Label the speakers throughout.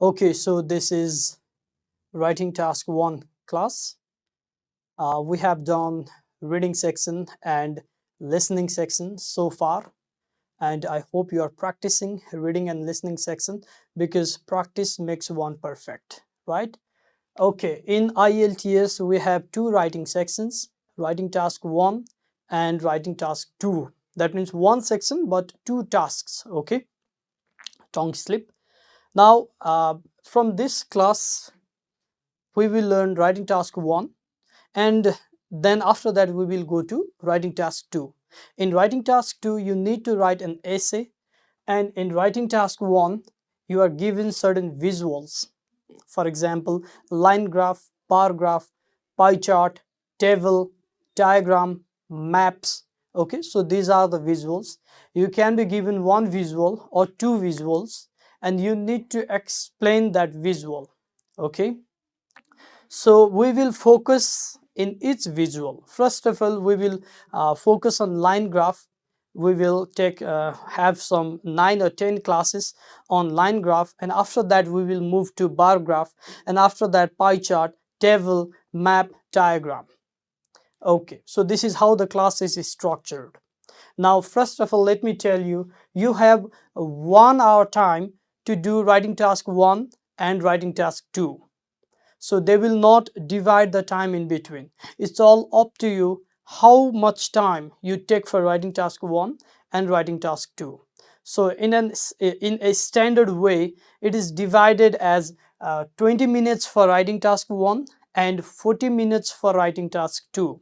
Speaker 1: Okay, so this is writing task 1 class. We have done reading section and listening section so far, and I hope you are practicing reading and listening section because practice makes one perfect, right? Okay, in IELTS we have two writing sections, writing task 1 and writing task 2. That means one section but two tasks, okay? Tongue slip. Now, from this class, we will learn writing task 1, and then after that we will go to writing task 2. In writing task 2 you need to write an essay, and in writing task 1 you are given certain visuals. For example, line graph, bar graph, pie chart, table, diagram, maps. Okay, so these are the visuals. You can be given one visual or two visuals, and you need to explain that visual. Okay, so we will focus in each visual. First of all, we will focus on line graph. We will take have some 9 or 10 classes on line graph, and after that we will move to bar graph, and after that pie chart, table, map, diagram. Okay, so this is how the class is structured. Now first of all, let me tell you, you have 1 hour time to do writing task 1 and writing task 2. So they will not divide the time in between. It's all up to you how much time you take for writing task 1 and writing task 2. So in a standard way, it is divided as 20 minutes for writing task 1 and 40 minutes for writing task 2.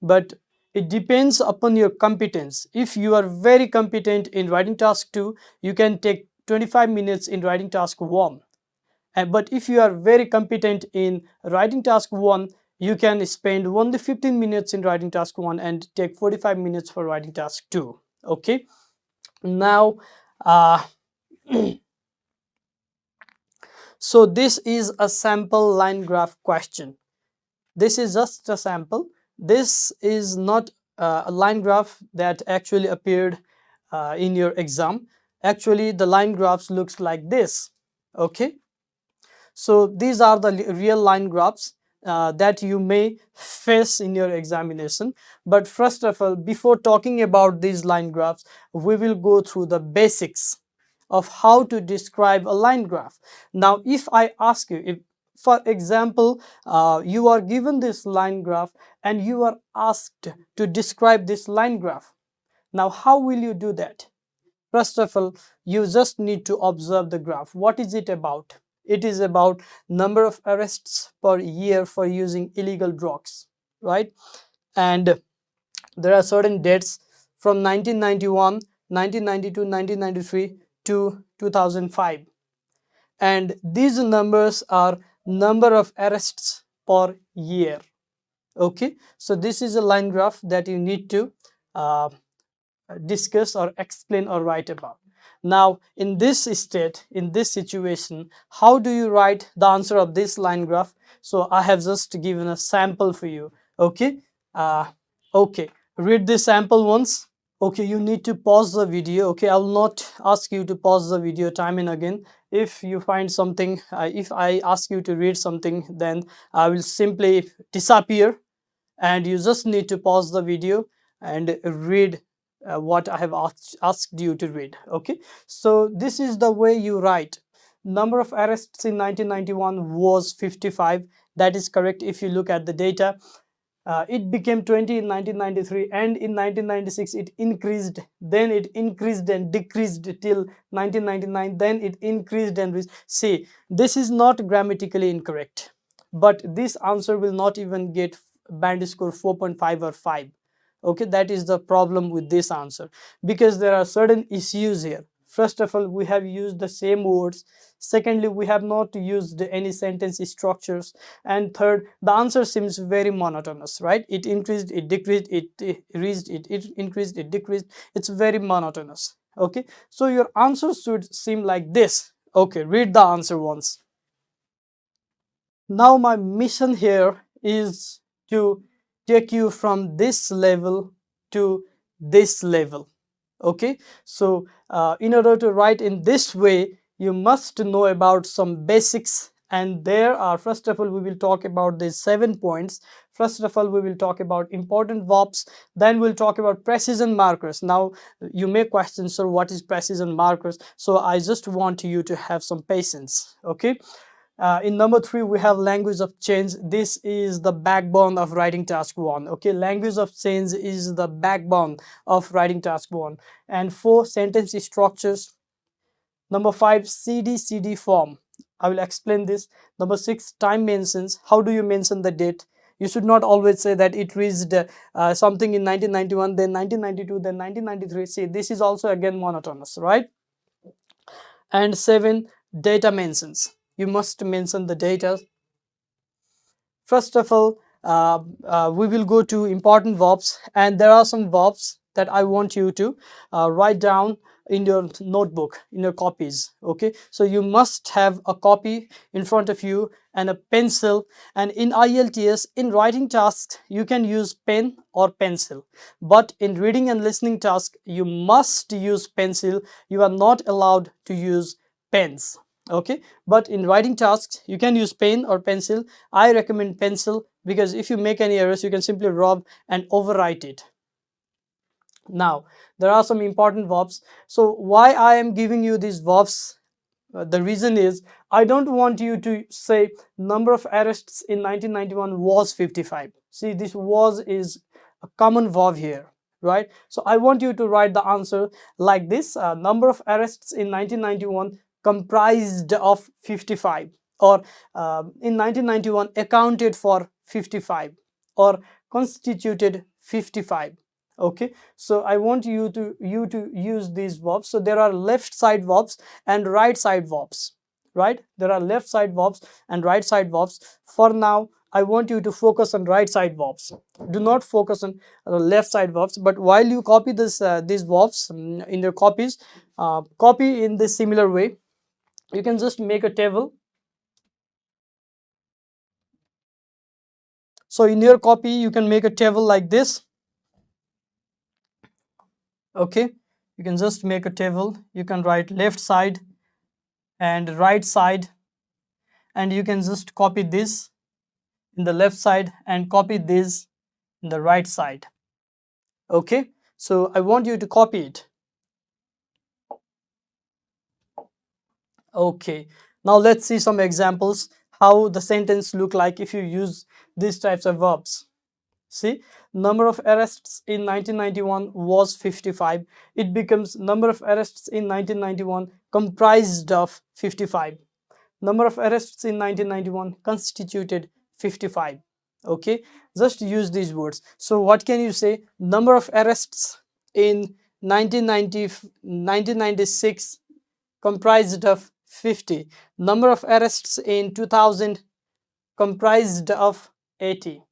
Speaker 1: But it depends upon your competence. If you are very competent in writing task 2, you can take 25 minutes in writing task 1. But if you are very competent in writing task 1, you can spend only 15 minutes in writing task 1 and take 45 minutes for writing task 2. Okay, now uh, so this is a sample line graph question. This is just a sample. This is not a line graph that actually appeared in your exam. Actually the line graphs looks like this. Okay, so these are the real line graphs that you may face in your examination. But first of all, before talking about these line graphs, we will go through the basics of how to describe a line graph. Now if I ask you, if for example you are given this line graph and you are asked to describe this line graph, now how will you do that? First of all, you just need to observe the graph. What is it about? It is about number of arrests per year for using illegal drugs, right? And there are certain dates from 1991, 1992, 1993 to 2005. And these numbers are number of arrests per year. Okay, so this is a line graph that you need to uh, discuss or explain or write about. Now in this state, in this situation, how do you write the answer of this line graph? So I have just given a sample for you. Okay, okay, read this sample once. Okay, you need to pause the video. Okay, I will not ask you to pause the video time and again. If you find something, if I ask you to read something, then I will simply disappear, and you just need to pause the video and read what I have asked you to read. Okay, so this is the way you write. Number of arrests in 1991 was 55. That is correct if you look at the data. It became 20 in 1993, and in 1996 it increased, then it increased and decreased till 1999, then it increased and see, this is not grammatically incorrect, but this answer will not even get band score 4.5 or 5. Okay, that is the problem with this answer, because there are certain issues here. First of all, we have used the same words. Secondly, we have not used any sentence structures. And third, the answer seems very monotonous, right? It increased, it decreased, it reached, it increased, it decreased. It's very monotonous. Okay, so your answer should seem like this. Okay, read the answer once. Now my mission here is to take you from this level to this level. Okay, so in order to write in this way, you must know about some basics, and there are, first of all, we will talk about these 7 points. First of all, we will talk about important verbs, then we'll talk about precision markers. Now you may question, sir, what is precision markers? So I just want you to have some patience, okay? In number 3, we have language of change. This is the backbone of writing task 1. Okay, language of change is the backbone of writing task 1. And 4, sentence structures. Number 5, CD form. I will explain this. Number 6, time mentions. How do you mention the date? You should not always say that it reached something in 1991, then 1992, then 1993. See, this is also again monotonous, right? And 7, data mentions. You must mention the data. First of all, we will go to important verbs, and there are some verbs that I want you to write down in your notebook, in your copies. Okay, so you must have a copy in front of you and a pencil. And in IELTS, in writing tasks, you can use pen or pencil, but in reading and listening tasks, you must use pencil. You are not allowed to use pens. Okay, but in writing tasks you can use pen or pencil. I recommend pencil because if you make any errors, you can simply rub and overwrite it. Now there are some important verbs. So why I am giving you these verbs, the reason is I don't want you to say number of arrests in 1991 was 55. See, this was is a common verb here, right? So I want you to write the answer like this: number of arrests in 1991 comprised of 55, or in 1991 accounted for 55, or constituted 55. Okay, so I want you to use these verbs. So there are left side verbs and right side verbs, right? There are left side verbs and right side verbs. For now I want you to focus on right side verbs. Do not focus on left side verbs. But while you copy this these verbs in your copies, copy in this similar way. You can just make a table. So in your copy you can make a table like this. Okay, you can just make a table. You can write left side and right side, and you can just copy this in the left side and copy this in the right side. Okay, so I want you to copy it. Okay, now let's see some examples how the sentence look like if you use these types of verbs. See, number of arrests in 1991 was 55. It becomes number of arrests in 1991 comprised of 55. Number of arrests in 1991 constituted 55. Okay, just use these words. So what can you say? Number of arrests in 1996 comprised of 50. Number of arrests in 2000 comprised of 80.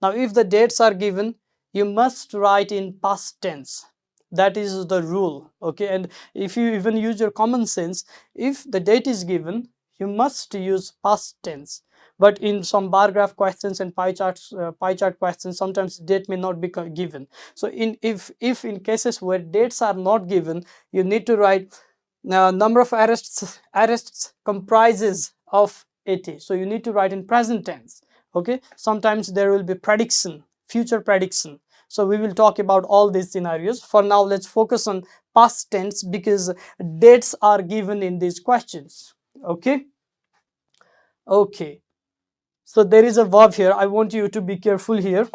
Speaker 1: Now if the dates are given, you must write in past tense. That is the rule. Okay, and if you even use your common sense, if the date is given, you must use past tense. But in some bar graph questions and pie chart questions, sometimes date may not be given. So if in cases where dates are not given, you need to write number of arrests comprises of 80. So you need to write in present tense. Okay, sometimes there will be prediction, future prediction. So we will talk about all these scenarios. For now, let's focus on past tense because dates are given in these questions. Okay, okay, so there is a verb here. I want you to be careful here.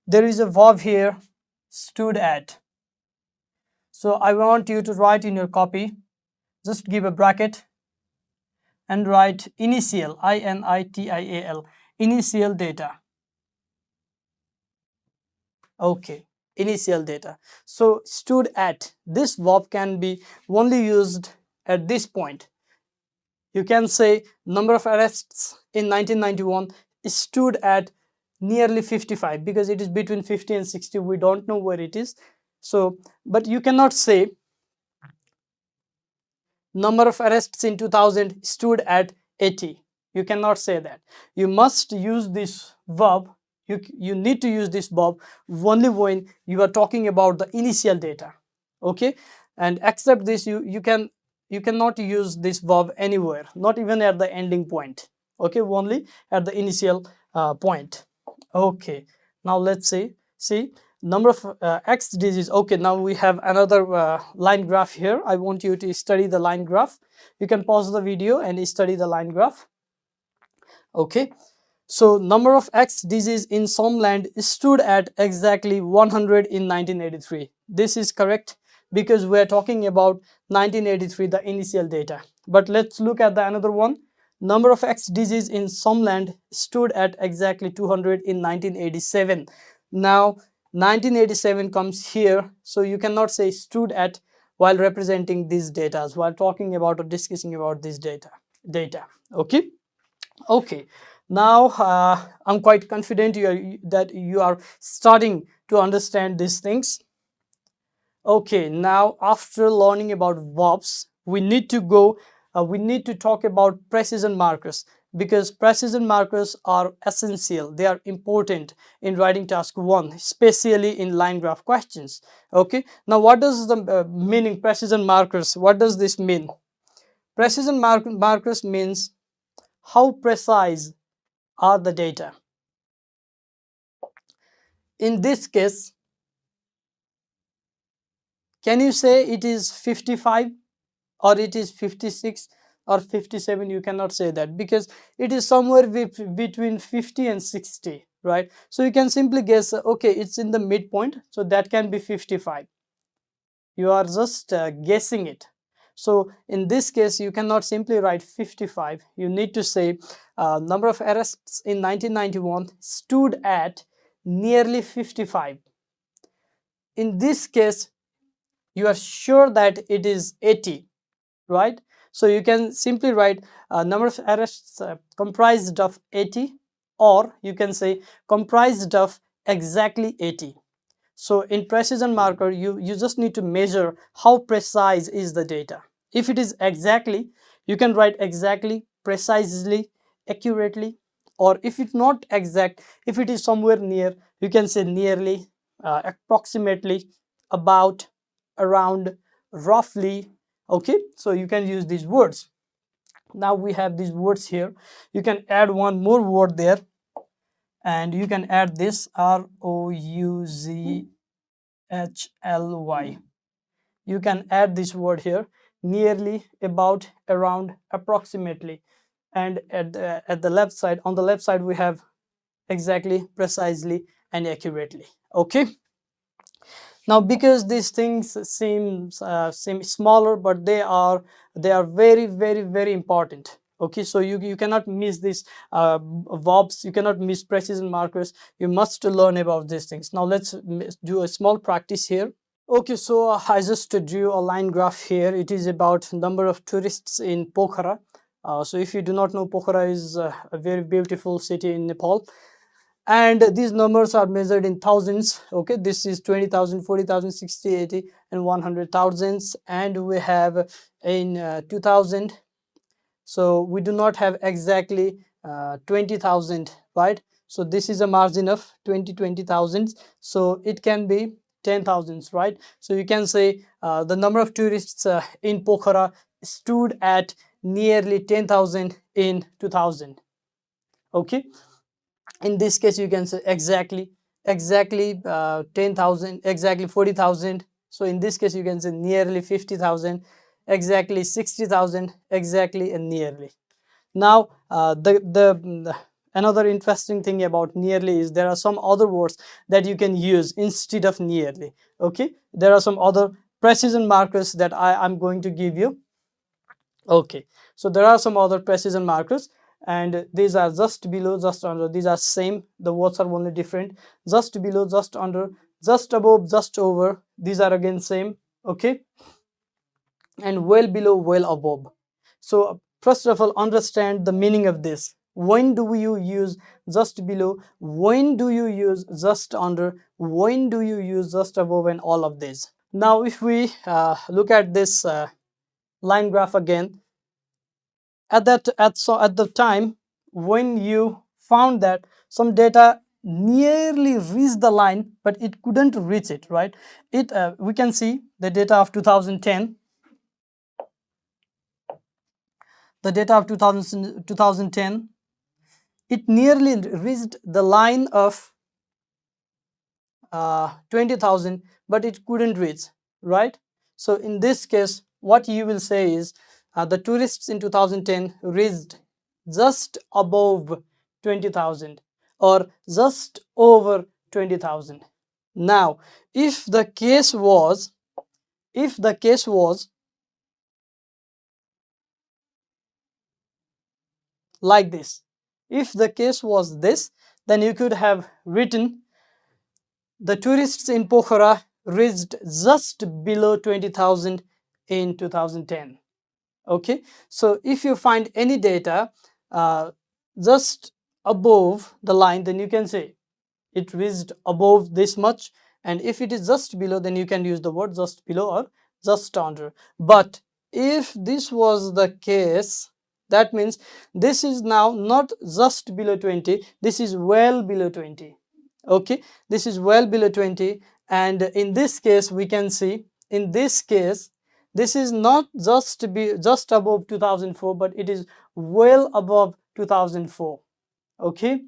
Speaker 1: There is a verb here, stood at. So I want you to write in your copy, just give a bracket and write initial, INITIAL, initial data. Okay, initial data. So stood at, this verb can be only used at this point. You can say number of arrests in 1991 stood at nearly 55 because it is between 50 and 60. We don't know where it is. So, but you cannot say number of arrests in 2000 stood at 80. You cannot say that. You must use this verb. You need to use this verb only when you are talking about the initial data. Okay, and except this, you can you cannot use this verb anywhere, not even at the ending point. Okay, only at the initial point. Okay, now let's see number of x digits. Okay, now we have another line graph here. I want you to study the line graph. You can pause the video and study the line graph. Okay, so number of x digits in some land stood at exactly 100 in 1983. This is correct because we are talking about 1983, the initial data. But let's look at the another one. Number of x digits in some land stood at exactly 200 in 1987. Now 1987 comes here, so you cannot say stood at while representing these data, while talking about or discussing about this data. Okay. Okay, now I'm quite confident that you are starting to understand these things. Okay, now after learning about verbs, we need to talk about precision markers, because precision markers are essential. They are important in writing task 1, especially in line graph questions. Okay, now what does the meaning precision markers? What does this mean? Precision markers means how precise are the data. In this case, can you say it is 55 or it is 56 or 57? You cannot say that because it is somewhere between 50 and 60, right? So you can simply guess, okay, it's in the midpoint, so that can be 55. You are just guessing it. So in this case, you cannot simply write 55. You need to say number of arrests in 1991 stood at nearly 55. In this case, you are sure that it is 80, right? So you can simply write number of arrests comprised of 80, or you can say comprised of exactly 80. So in precision marker, you just need to measure how precise is the data. If it is exactly, you can write exactly, precisely, accurately. Or if it's not exact, if it is somewhere near, you can say nearly, approximately, about, around, roughly. Okay, so you can use these words. Now we have these words here. You can add one more word there, and you can add this ROUZHLY. You can add this word here, nearly, about, around, approximately. And at the left side, on the left side, we have exactly, precisely, and accurately. Okay, now because these things seem smaller, but they are very, very, very important. Okay, so you cannot miss these verbs, you cannot miss precision markers. You must learn about these things. Now let's do a small practice here. Okay, so I just drew a line graph here. It is about number of tourists in Pokhara. So if you do not know, Pokhara is a very beautiful city in Nepal, and these numbers are measured in thousands. Okay, this is 20,000, 40,000, 60, 80, and 100,000, and we have in 2000. So we do not have exactly 20,000, right? So this is a margin of 20,000, so it can be 10,000, right? So you can say the number of tourists in Pokhara stood at nearly 10,000 in 2000. Okay, in this case you can say exactly, 10,000, exactly 40,000. So in this case you can say nearly 50,000, exactly 60,000, exactly, and nearly. Now another interesting thing about nearly is there are some other words that you can use instead of nearly. Okay, there are some other precision markers that I'm going to give you. Okay, so there are some other precision markers, and these are just below, just under. These are same, the words are only different. Just below, just under, just above, just over, these are again same. Okay, and well below, well above. So first of all, understand the meaning of this. When do you use just below? When do you use just under? When do you use just above? And all of this. Now if we look at this line graph again, at the time when you found that some data nearly reached the line but it couldn't reach it, right? We can see the data of 2010. the data of 2010, it nearly reached the line of 20,000, but it couldn't reach, right? So in this case, what you will say is the tourists in 2010 reached just above 20,000 or just over 20,000. Now, if the case was like this, if the case was this, then you could have written the tourists in Pokhara reached just below 20,000 in 2010. Okay, so if you find any data just above the line, then you can say it reached above this much, and if it is just below, then you can use the word just below or just under. But if this was the case, that means this is now not just below 20, this is well below 20. Okay, this is well below 20, and in this case we can see, in this case this is not just above 2004, but it is well above 2004. Okay,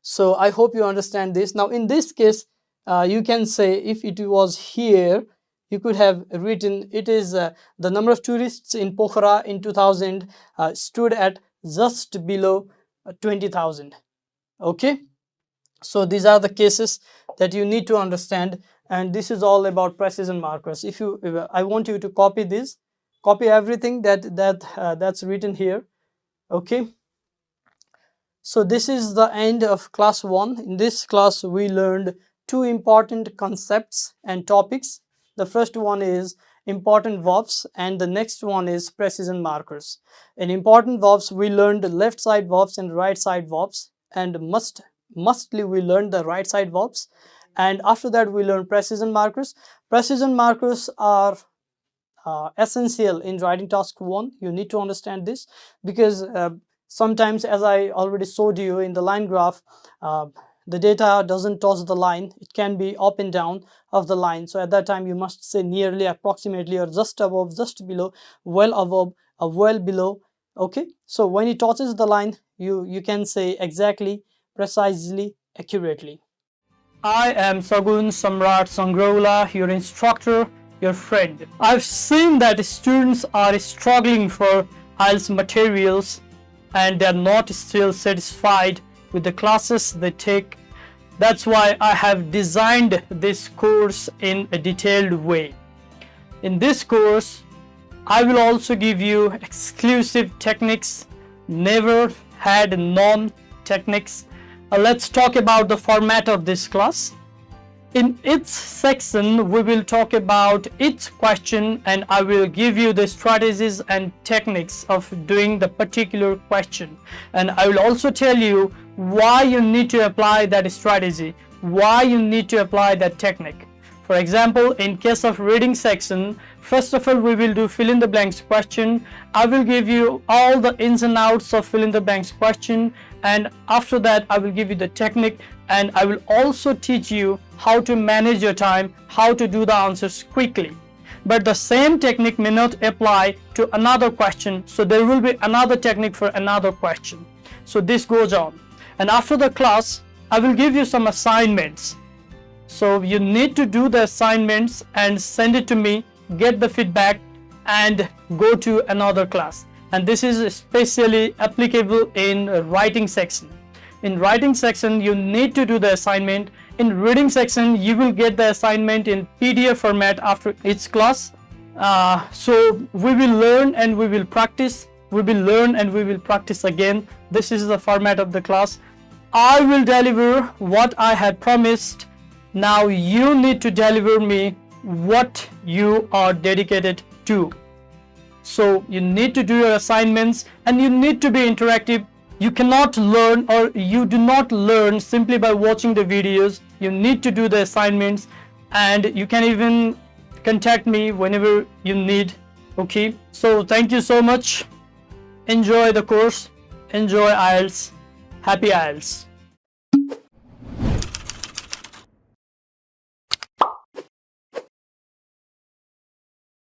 Speaker 1: so I hope you understand this. Now in this case, you can say if it was here, you could have written it is the number of tourists in Pokhara in 2000 stood at just below 20,000. Okay, so these are the cases that you need to understand, and this is all about precision markers. If I want you to copy this, copy everything that's written here. Okay, so this is the end of class 1. In this class we learned two important concepts and topics. The first one is important verbs and the next one is precision markers. In important verbs we learned left side verbs and right side verbs, and mostly we learned the right side verbs, and after that we learned precision markers. Precision markers are essential in writing task 1. You need to understand this because sometimes, as I already showed you in the line graph, the data doesn't touch the line. It can be up and down of the line, so at that time you must say nearly, approximately, or just above, just below, well above, or well below. Okay, so when it touches the line, you can say exactly, precisely, accurately. I am Sagun Samrat Sangrola, your instructor, your friend. I've seen that students are struggling for IELTS materials and they're not still satisfied with the classes they take. That's why I have designed this course in a detailed way. In this course, I will also give you exclusive techniques, never had known techniques. Let's talk about the format of this class. In each section, we will talk about each question and I will give you the strategies and techniques of doing the particular question. And I will also tell you why you need to apply that strategy, why you need to apply that technique. For example, in case of reading section, first of all, we will do fill in the blanks question. I will give you all the ins and outs of fill in the blanks question, and after that I will give you the technique, and I will also teach you how to manage your time, how to do the answers quickly. But the same technique may not apply to another question, so there will be another technique for another question. So this goes on, and after the class I will give you some assignments. So you need to do the assignments and send it to me, get the feedback, and go to another class. And this is especially applicable in writing section. In writing section, you need to do the assignment. In reading section, you will get the assignment in PDF format after each class. So we will learn and we will practice. We will learn and we will practice again. This is the format of the class. I will deliver what I had promised. Now you need to deliver me what you are dedicated to. So you need to do your assignments and you need to be interactive. You cannot learn, or you do not learn simply by watching the videos. You need to do the assignments, and you can even contact me whenever you need. Okay, so thank you so much. Enjoy the course, enjoy IELTS. Happy IELTS.